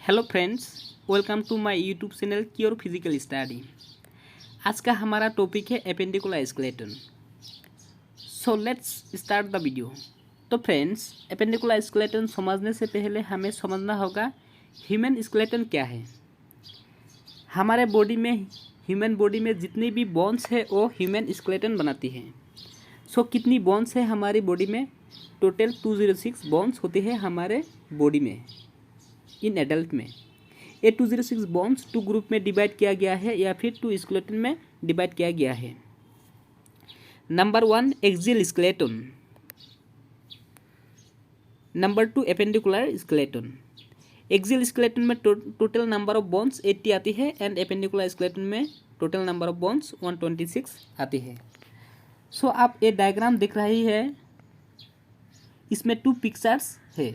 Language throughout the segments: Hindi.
Hello friends, welcome to my YouTube channel cure physical study. आज का हमारा टॉपिक है appendicular skeleton. So let's start the video. तो फ्रेंड्स, एपेंडिकुलर स्केलेटन समझने से पहले हमें समझना होगा ह्यूमन स्केलेटन क्या है। हमारे बॉडी में ह्यूमन बॉडी में जितनी भी बोन्स है वो ह्यूमन स्केलेटन बनाती है। सो कितनी बोन्स है हमारी बॉडी में? टोटल 206 बोन्स होती है हमारे बॉडी में। इन एडल्ट में ये 206 बोन्स 2 ग्रुप में डिवाइड किया गया है या फिर 2 स्केलेटन में डिवाइड किया गया है। Number 1 axial skeleton, number 2 appendicular skeleton. Axial skeleton में टोटल नंबर ऑफ बोन्स 80 आती है एंड एपेंडिकुलर स्केलेटन में टोटल नंबर ऑफ बोन्स 126 आती है। सो आप ये डायग्राम दिख रही है, इसमें 2 पिक्चर्स है,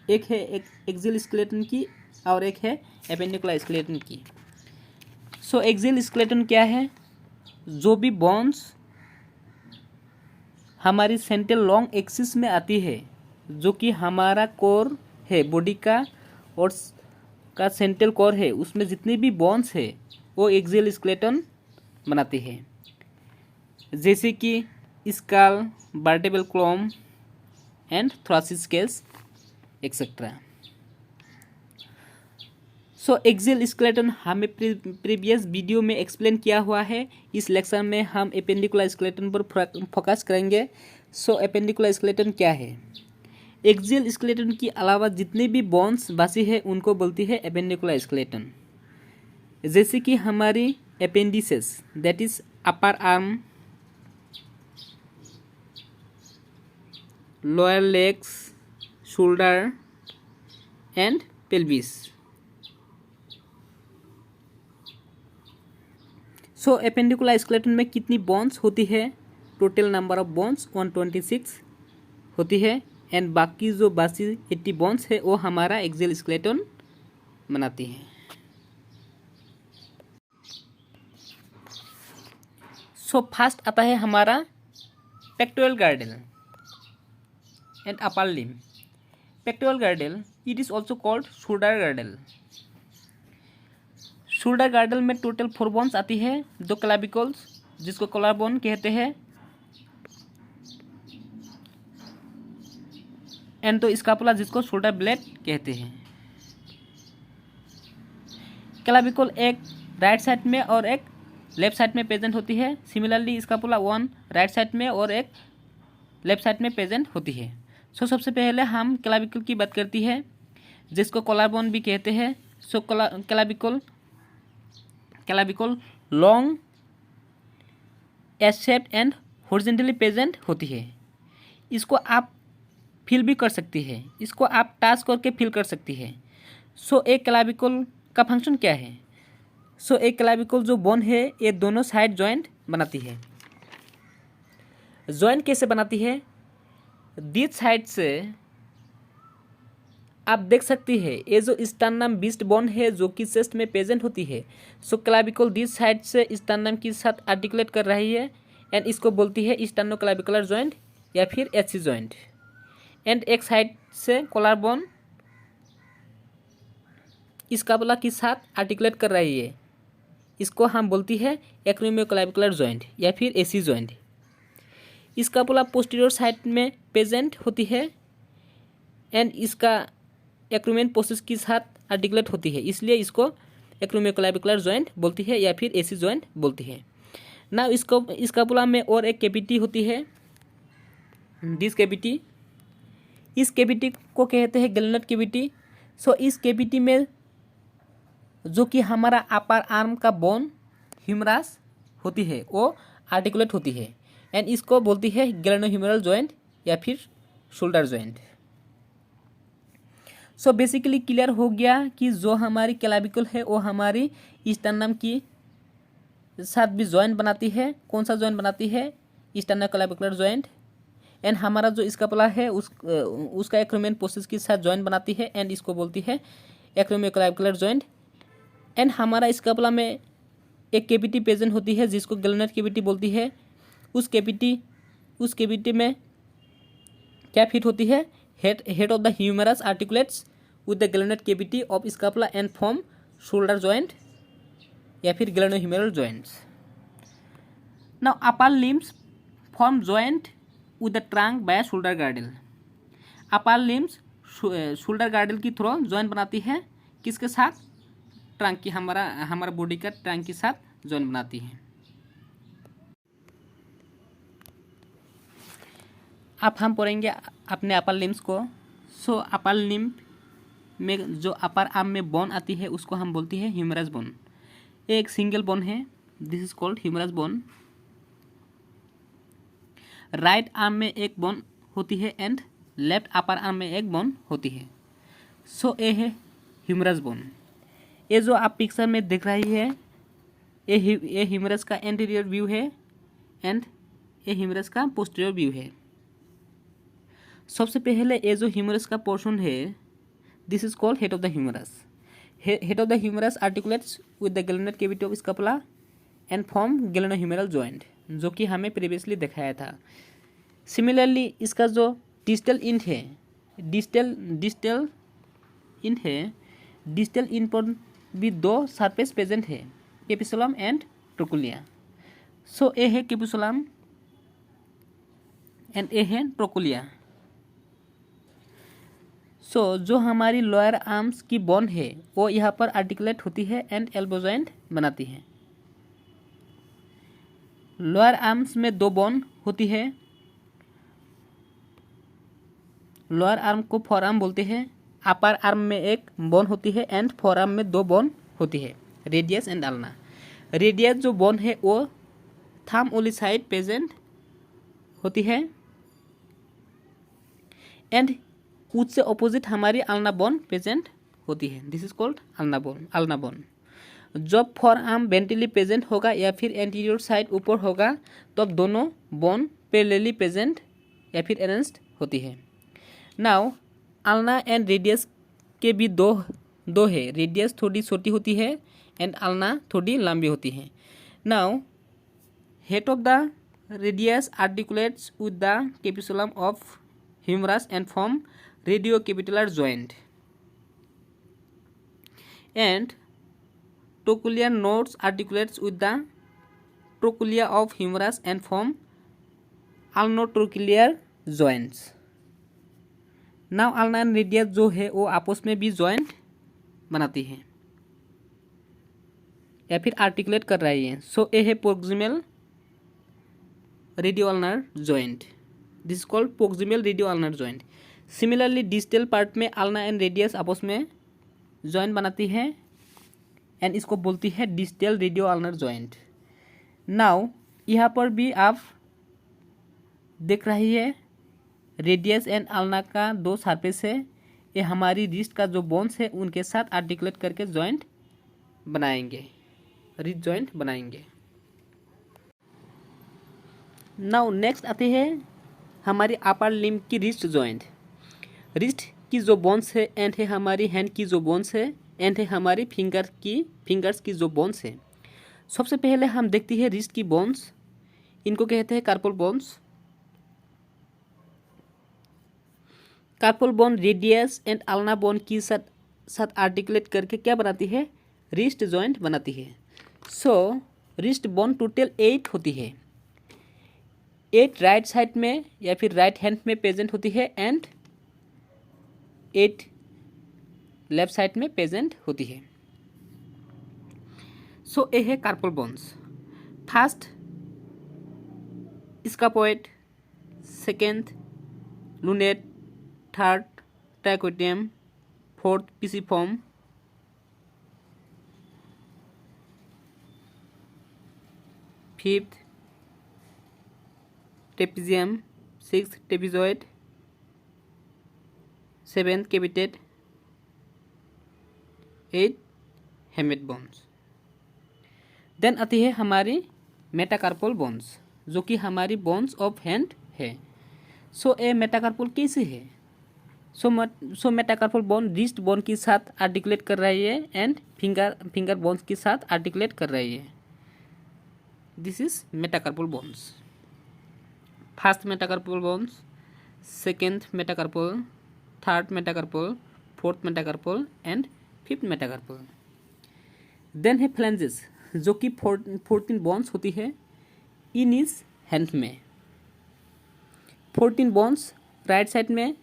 एक है एक्सियल स्केलेटन की और एक है एपेंडिकुलर स्केलेटन की। सो एक्सियल स्केलेटन क्या है? जो भी बोन्स हमारी सेंट्रल लॉन्ग एक्सिस में आती है, जो कि हमारा कोर है बॉडी का और का सेंट्रल कोर है, उसमें जितनी भी बोन्स है वो एक्सियल स्केलेटन बनाती है, जैसे कि skull, vertebral column and thoracic scales etcetera. So axial skeleton हमें प्रीवियस वीडियो में एक्सप्लेन किया हुआ है। इस लेक्चर में हम एपेंडिकुलर स्केलेटन पर फोकस करेंगे। सो एपेंडिकुलर स्केलेटन क्या है? एक्सियल स्केलेटन के अलावा जितने भी बोन्स बाकी है उनको बोलती है एपेंडिकुलर स्केलेटन, जैसे कि हमारी appendices, that is upper arm, lower legs, shoulder and pelvis. So appendicular skeleton में कितनी बोन्स होती है? टोटल नंबर ऑफ बोन्स 126 होती है एंड बाकी जो बाकी 80 बोन्स है वो हमारा एक्सियल स्केलेटन बनाती है। सो फर्स्ट आता है हमारा pectoral गार्डल and upper limb. Pectoral गार्डल, it is also called shoulder गार्डल। Shoulder गार्डल में टोटल 4 बोन्स आती है, दो क्लाविकल्स जिसको कॉलर बोन कहते हैं एंड तो स्कापुला जिसको शोल्डर ब्लेड कहते हैं। क्लाविकल एक राइट साइड में और एक लेफ्ट साइड में प्रेजेंट होती है। सिमिलरली स्कापुला 1 राइट साइड में और एक लेफ्ट साइड में प्रेजेंट होती है। सो सबसे पहले हम क्लाविकल की बात करती है, जिसको कॉलर बोन भी कहते हैं। So clavicle long, S shaped and horizontally present होती है। इसको आप फील भी कर सकती है, इसको आप टच करके फील कर सकती है। सो एक क्लाविकल का फंक्शन क्या है? सो एक क्लाविकल जो बोन है ये दोनों साइड जॉइंट बनाती है। जॉइंट कैसे बनाती है? दिस साइड से आप देख सकती है ये जो स्टर्नम बीस्ट बोन है जो कि चेस्ट में प्रेजेंट होती है। सो क्लाविकल दिस साइड से स्टर्नम के साथ आर्टिकुलेट कर रही है एंड इसको बोलती है स्टर्नोक्लाविकुलर जॉइंट या फिर एचसी जॉइंट। एंड एक साइड से कॉलर बोन स्कापुला के साथ आर्टिकुलेट कर रही है, इसको हम बोलती है एक्रोमियोक्लाविकुलर जॉइंट या फिर AC joint. Scapula posterior side में प्रेजेंट होती है एंड इसका एक्रोमियन प्रोसेस के साथ आर्टिकुलेट होती है, इसलिए इसको एक्रोमियोक्लाविकुलर जॉइंट बोलती है या फिर एसी जॉइंट बोलती है। ना इसको स्कापुला में और एक कैविटी होती है, दिस कैविटी। इस कैविटी को कहते हैं गैलेनोइड कैविटी। सो इस कैविटी में जो कि हमारा अपर आर्म का बोन ह्यूमरस होती है वो आर्टिकुलेट होती है एंड इसको बोलती है गैलेनोह्यूमेरल जॉइंट या फिर shoulder joint. So basically clear हो गया कि जो हमारी क्लाविकल है वो हमारी स्टर्नम की साथ भी जॉइंट बनाती है। कौन सा जॉइंट बनाती है? स्टर्नोक्लाविकुलर जॉइंट। एंड हमारा जो स्कापुला है उसका एक्रोमियन प्रोसेस के साथ जॉइंट बनाती है एंड इसको बोलती है एक्रोमियोक्लाविकुलर जॉइंट। एंड हमारा स्कापुला में एक कैविटी प्रेजेंट होती है जिसको गैलेनोइड कैविटी बोलती है। उस कैविटी में क्या फिट होती है? Head of the humerus articulates with the glenoid cavity of scapula and form shoulder joint या फिर glenohumeral joints. Now upper limbs form joint with the trunk by shoulder girdle. Upper limbs shoulder girdle की थ्रू जॉइंट बनाती है, किसके साथ? ट्रंक की, हमारा बॉडी का ट्रंक के साथ जॉइंट बनाती है। अब हम पढ़ेंगे अपने अपर लिम्स को। सो अपर लिम्ब में जो अपर आर्म में बोन आती है उसको हम बोलती है ह्यूमरस बोन। एक सिंगल बोन है, this is called humerus bone. Right arm में एक बोन होती है एंड लेफ्ट अपर आर्म में एक बोन होती है। सो ये है ह्यूमरस बोन। ये जो आप पिक्चर में देख रही है ये ह्यूमरस का एंटीरियर व्यू है एंड ये ह्यूमरस का पोस्टीरियर व्यू है। सबसे पहले ये जो ह्यूमरस का पोर्शन है this is called head of the humerus. Head of the humerus articulates with the glenoid cavity of scapula and form glenohumeral joint, जो कि हमें प्रीवियसली दिखाया था। सिमिलरली इसका जो डिस्टल इंड है, डिस्टल इंड पर भी दो सरफेस प्रेजेंट है, कैपिसुलम एंड ट्रोकुलिया। सो ए है कैपिसुलम एंड ए है ट्रोकुलिया। सो जो हमारी लोअर आर्म्स की बोन है वो यहाँ पर आर्टिकुलेट होती है एंड एल्बो जॉइंट बनाती है। लोअर आर्म्स में दो बोन होती है, लोअर आर्म को फोर आर्म बोलते हैं। अपर आर्म में एक बोन होती है एंड फोर आर्म में दो बोन होती है, रेडियस एंड अल्ना। रेडियस जो बोन है वो थंब ओनली साइड प्रेजेंट होती है एंड उससे ऑपोजिट हमारी अल्ना बोन प्रेजेंट होती है, this is called ulna bone. जब फोर आर्म वेंट्रली प्रेजेंट होगा या फिर एंटीरियर साइड ऊपर होगा तो अब दोनों बोन पैरेलली प्रेजेंट या फिर अरेंज्ड होती है। नाउ अल्ना एंड रेडियस के भी दो है, रेडियस थोड़ी छोटी होती है एंड अल्ना थोड़ी लंबी होती है। Now head of the radius articulates with the capitulum of humerus and form radiocapitular joint and trochlear nodes articulates with the trochlea of humerus and form ulnotrochlear joints। Now ulna and radius जो है वो आपस में भी जॉइंट बनाती है या फिर आर्टिकुलेट कर रही है। सो ए है proximal radio ulnar joint, this is called proximal radio ulnar joint. Similarly distal part में अल्ना एंड रेडियस आपस में जॉइंट बनाती है एंड इसको बोलती है distal radio ulnar joint. Now यहाँ पर भी आप देख रही है रेडियस एंड अल्ना का दो सरफेस है, ये हमारी रिस्ट का जो बोन्स है उनके साथ आर्टिकुलेट करके जॉइंट बनाएंगे, रिस्ट जॉइंट बनाएंगे। नाउ नेक्स्ट आते हैं हमारी अपर लिम्ब की रिस्ट जॉइंट। रिस्ट की जो बोन्स है एंड है हमारी हैंड की जो बोन्स है एंड है हमारी फिंगर्स की जो बोन्स है। सबसे पहले हम देखती है रिस्ट की बोन्स, इनको कहते हैं carpal bones. Carpal bone radius and ulna bone की साथ आर्टिकुलेट करके क्या बनाती है? रिस्ट जॉइंट बनाती है। सो रिस्ट बोन टोटल 8 होती है, 8 राइट साइड में या फिर राइट हैंड में प्रेजेंट होती है एंड 8 लेफ्ट साइड में प्रेजेंट होती है। सो ये है carpal bones. First scaphoid, second lunate, third triquetrum, fourth pisiform, fifth trapezium, sixth trapezoid, seventh capitate, 8 hamate bones. Then आती है हमारी मेटाकार्पल बोन्स जो कि हमारी बोन्स ऑफ हैंड है। सो ए मेटाकार्पल कैसे है? सो मेटाकार्पल बोन रिस्ट बोन के साथ आर्टिकुलेट कर रही है एंड फिंगर बोन्स के साथ आर्टिकुलेट कर रही है। This is metacarpal bones. First metacarpal bones, second metacarpal, third metacarpal, fourth metacarpal and fifth metacarpal. Then है फ्लैंजेस, जो कि 14 बोन्स होती है इन इस हैंड में। 14 बोन्स राइट साइड में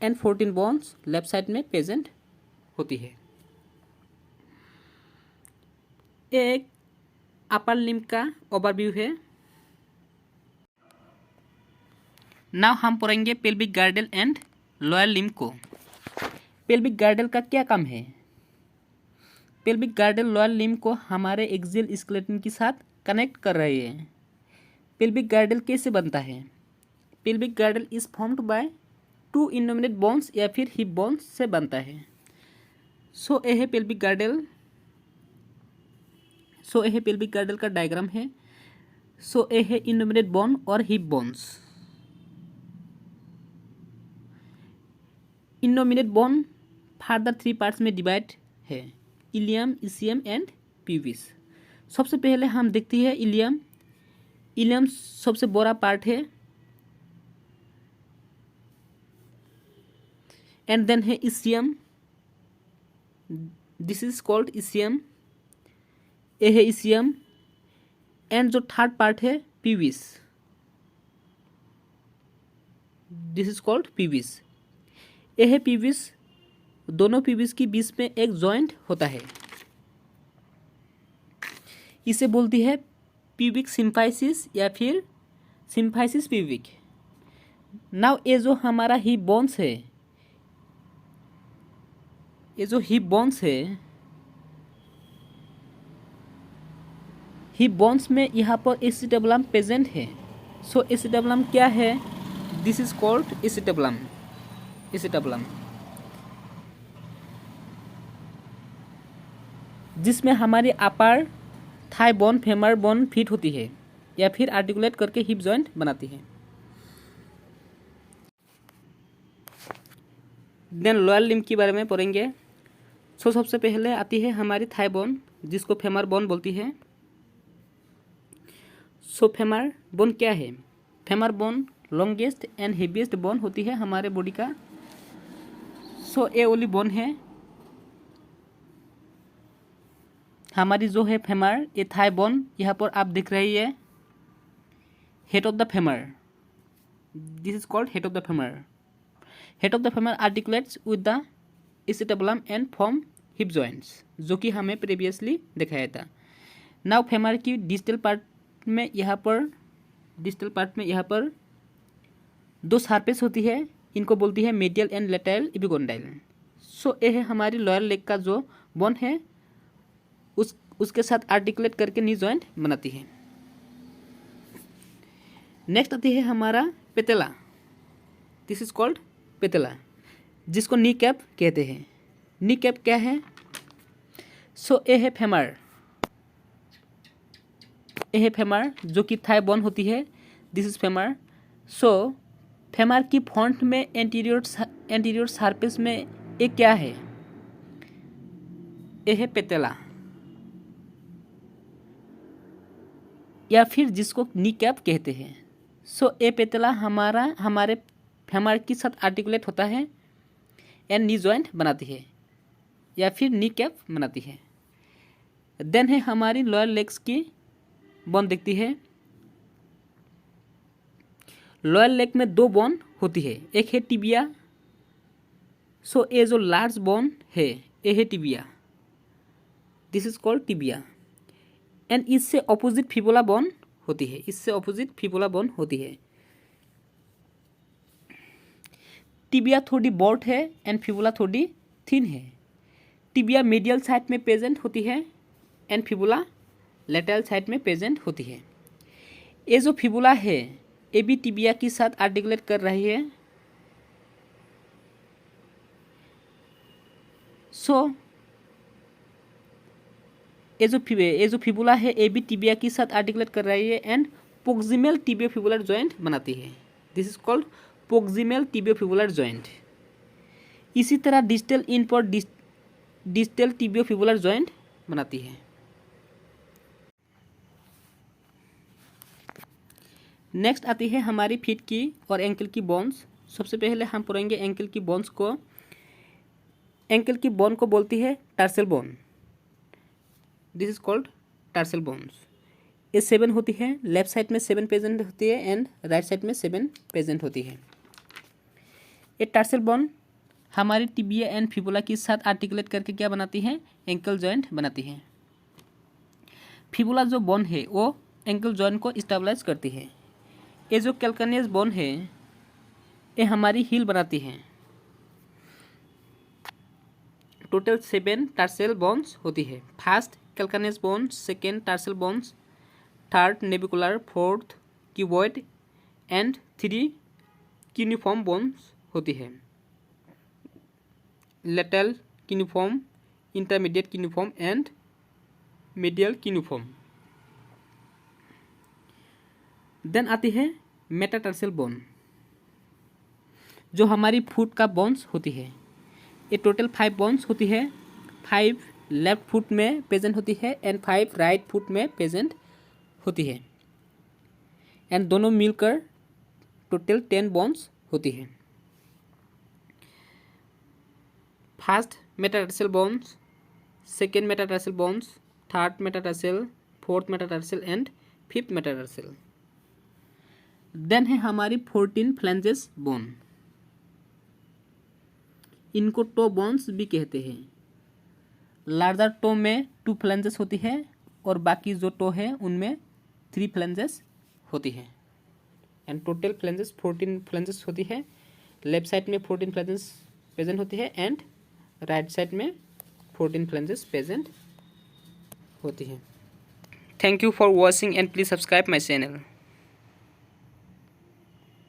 एंड 14 बोन्स लेफ्ट साइड में प्रेजेंट होती है। एक अपर लिम्ब का ओवरव्यू है। नाउ हम पढ़ेंगे पेल्विक गार्डल एंड लोअर लिम्ब को। पेल्विक गार्डल का क्या काम है? पेल्विक गार्डल लोअर लिम्ब को हमारे एक्सियल स्केलेटन के साथ कनेक्ट कर रही है। पेल्विक गार्डल कैसे बनता है? Pelvic girdle is formed by 2 innominate bones या फिर हिप बोन्स से बनता है। सो यह पेल्विक गार्डल का डायग्राम है। सो यह है इंडोमिनेट बोन और hip bones. Innominate bone further 3 parts में डिवाइड है, इलियम, इसियम एंड प्यूबिस। सबसे पहले हम देखते हैं इलियम। इलियम सबसे बड़ा पार्ट है। एंड देन है इसियम, दिस इज कॉल्ड इसियम, ये है इसियम। एंड जो थर्ड पार्ट है pubis, this is called pubis, ये है प्यूबिस। दोनों प्यूबिस के बीच में एक जॉइंट होता है, इसे बोलती है प्यूबिक सिम्फाइसिस या फिर सिम्फाइसिस प्यूबिक। नाउ ये जो हमारा हिप बोन्स है, ये जो हिप बोन्स है, हिप बोन्स में यहाँ पर एसिटेबुलम प्रेजेंट है। सो एसिटेबुलम क्या है? This is called acetabulum. Acetabulum जिसमें हमारी upper thigh bone, femur bone fit होती है या फिर आर्टिकुलेट करके हिप जॉइंट बनाती है। देन लोअर लिम्ब के बारे में पढ़ेंगे। सो सबसे पहले आती है हमारी थाई बोन, जिसको फेमर बोन बोलती है। सो फेमर बोन क्या है? Femur bone longest and heaviest bone होती है हमारे बॉडी का। सो ये वाली बोन है हमारी जो है फेमर, ये थाई बोन यहाँ पर आप दिख रही है, head of the femur, this is called head of the femur. Head of the femur articulates with the acetabulum and form hip joints, जो कि हमें प्रीवियसली दिखाया था। नाउ फेमर की डिस्टल पार्ट में यहाँ पर 2 सरफेस होती है, इनको बोलती है मेडियल एंड लेटरल एपिकोंडाइल। सो ये है हमारी लोअर लेग का जो बोन है, उसके साथ आर्टिकुलेट करके नी जॉइंट बनाती है। नेक्स्ट आती है हमारा patella, this is called patella, जिसको नी कैप कहते हैं। नी कैप क्या है? सो ये है फेमर, ये है फेमर जो कि थाई बोन होती है, this is femur. So femur की फ्रंट में एंटीरियर सरफेस में ये क्या है? ये है पेटेला या फिर जिसको नी कैप कहते हैं। सो ये पेटेला हमारे फेमर के साथ आर्टिकुलेट होता है एंड नी जॉइंट बनाती है या फिर नी कैप बनाती है। देन है हमारी लोअर लेग्स की बोन दिखती है। लोअर लेग में 2 बोन होती है, एक है टिबिया। सो ये जो लार्ज बोन है ये है tibia, this is called tibia. And इससे ऑपोजिट फिबुला बोन होती है, इससे ऑपोजिट फिबुला बोन होती है। टिबिया थोड़ी ब्रॉड है एंड फिबुला थोड़ी थिन है। टिबिया मीडियल साइड में प्रेजेंट होती है एंड फिबुला लेटरल साइड में प्रेजेंट होती है। ये जो फिबुला है ये भी टिबिया के साथ आर्टिकुलेट कर रही है। सो ये जो फिबुला है ये भी टिबिया के साथ आर्टिकुलेट कर रही है and proximal tibiofibular joint बनाती है, this is called proximal tibiofibular joint. इसी तरह डिस्टल इन पर डिस्टल टिबियो फिबुलर जॉइंट बनाती है। नेक्स्ट आती है हमारी फीट की और एंकल की बोन्स। सबसे पहले हम पढ़ेंगे एंकल की बोन्स को। एंकल की बोन को बोलती है tarsal bone, this is called tarsal bones. ये 7 होती है, लेफ्ट साइड में 7 प्रेजेंट होती है एंड राइट साइड में 7 प्रेजेंट होती है। ये टार्सल बोन हमारी टिबिया एंड फिबुला के साथ आर्टिकुलेट करके क्या बनाती है, एंकल जॉइंट बनाती है। फिबुला जो बोन है वो एंकल जॉइंट को स्टेबलाइज करती है। ये जो कैल्कानियस बोन है ये हमारी हील बनाती है। टोटल 7 टार्सल बोन्स होती है। First calcaneus bone, second tarsal bones, third navicular, fourth cuboid and 3 cuneiform bones होती है। Lateral cuneiform, intermediate cuneiform and medial cuneiform. Then आती है मेटाटार्सल बोन जो हमारी फुट का बोन्स होती है। ये टोटल 5 बोन्स होती है। 5 लेफ्ट फुट में प्रेजेंट होती है एंड 5 राइट फुट में प्रेजेंट होती है एंड दोनों मिलकर टोटल 10 बोन्स होती है। First metatarsal bones, second metatarsal bones, third metatarsal, fourth metatarsal and fifth metatarsal. Then है हमारी 14 फ्लैंजेस बोन, इनको टो बोन्स भी कहते हैं। लार्जर टो में 2 फ्लैंजेस होती है और बाकी जो टो है उनमें 3 फ्लैंजेस होती है एंड टोटल फ्लैंजेस 14 फ्लैंजेस होती है। लेफ्ट साइड में 14 फ्लैंजेस प्रेजेंट होती है एंड राइट साइड में 14 फ्लैंजेस प्रेजेंट होती है। Thank you for watching and please subscribe my channel.